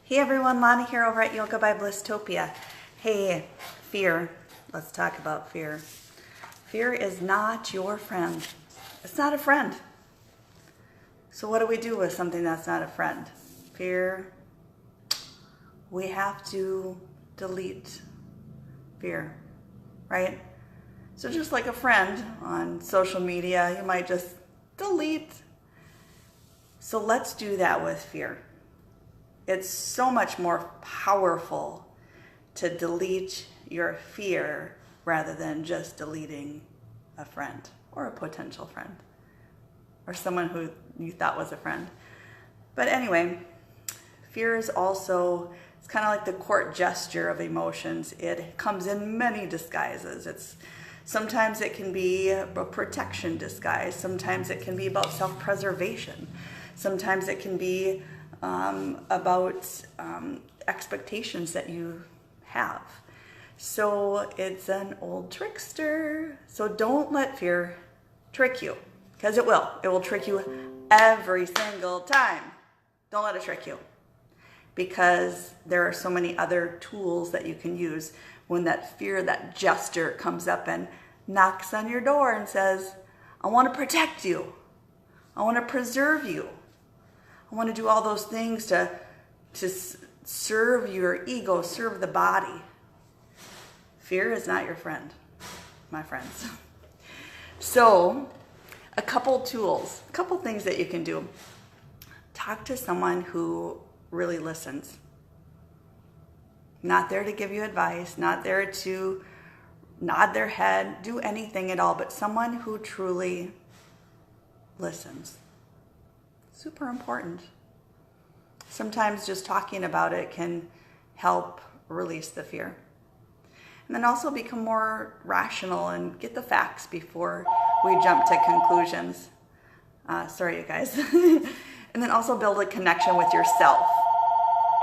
Hey everyone, Lonnie here over at Yoga by Blisstopia. Hey, fear. Let's talk about fear. Fear is not your friend. It's not a friend. So what do we do with something that's not a friend? Fear. We have to delete fear, right? So just like a friend on social media, you might just delete. So let's do that with fear. It's so much more powerful to delete your fear rather than just deleting a friend or a potential friend or someone who you thought was a friend. But anyway, fear is also, it's kind of like the court gesture of emotions. It comes in many disguises. Sometimes it can be a protection disguise. Sometimes it can be about self-preservation. Sometimes it can be about expectations that you have. So it's an old trickster. So don't let fear trick you, because it will. It will trick you every single time. Don't let it trick you, because there are so many other tools that you can use when that fear, that jester comes up and knocks on your door and says, I want to protect you. I want to preserve you. I want to do all those things to serve your ego, serve the body. Fear is not your friend, my friends. So, a couple tools, a couple things that you can do. Talk to someone who really listens. Not there to give you advice, not there to nod their head, do anything at all, but someone who truly listens. Super important. Sometimes just talking about it can help release the fear. And then also become more rational and get the facts before we jump to conclusions. Sorry, you guys. And then also build a connection with yourself.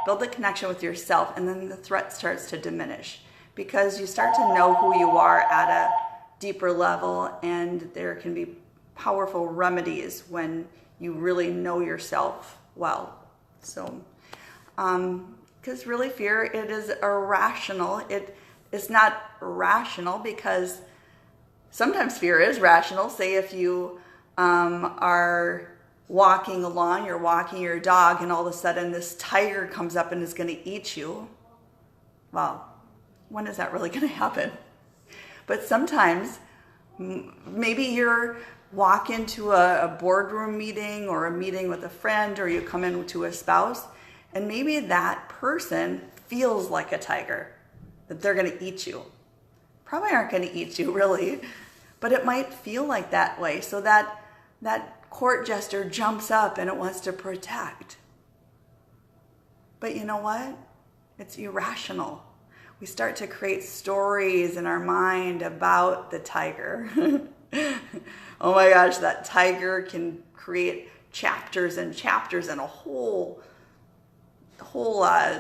Build a connection with yourself, and then the threat starts to diminish, because you start to know who you are at a deeper level, and there can be powerful remedies when you really know yourself well. So, because really fear, it is irrational. It is not rational, because sometimes fear is rational. Say if you are walking along, you're walking your dog, and all of a sudden this tiger comes up and is going to eat you. Well, when is that really going to happen? But sometimes, maybe you're walk into a boardroom meeting or a meeting with a friend, or you come into a spouse, and maybe that person feels like a tiger, that they're going to eat you. Probably aren't going to eat you, really, but it might feel like that way. So that court jester jumps up and it wants to protect. But you know what? It's irrational. We start to create stories in our mind about the tiger. Oh my gosh, that tiger can create chapters and chapters and a whole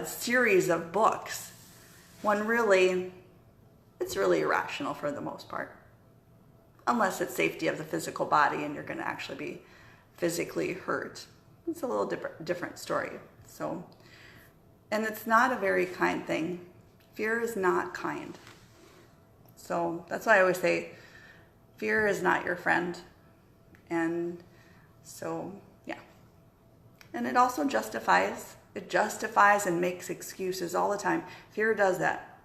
series of books, when really, it's really irrational for the most part. Unless it's safety of the physical body and you're going to actually be physically hurt. It's a little different story. So, and it's not a very kind thing. Fear is not kind. So that's why I always say, fear is not your friend. And so, yeah. And it also justifies. It justifies and makes excuses all the time. Fear does that.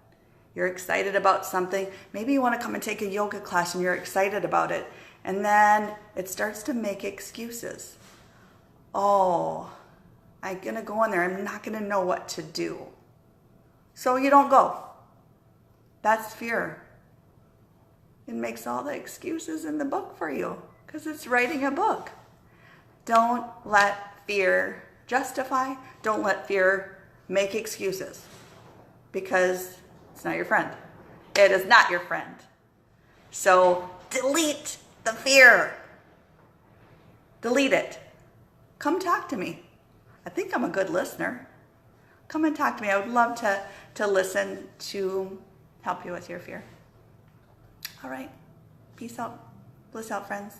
You're excited about something. Maybe you want to come and take a yoga class and you're excited about it. And then it starts to make excuses. Oh, I'm going to go in there. I'm not going to know what to do. So you don't go. That's fear. It makes all the excuses in the book for you, because it's writing a book. Don't let fear justify. Don't let fear make excuses, because it's not your friend. It is not your friend. So delete the fear. Delete it. Come talk to me. I think I'm a good listener. Come and talk to me. I would love to listen, to help you with your fear. All right. Peace out. Bliss out, friends.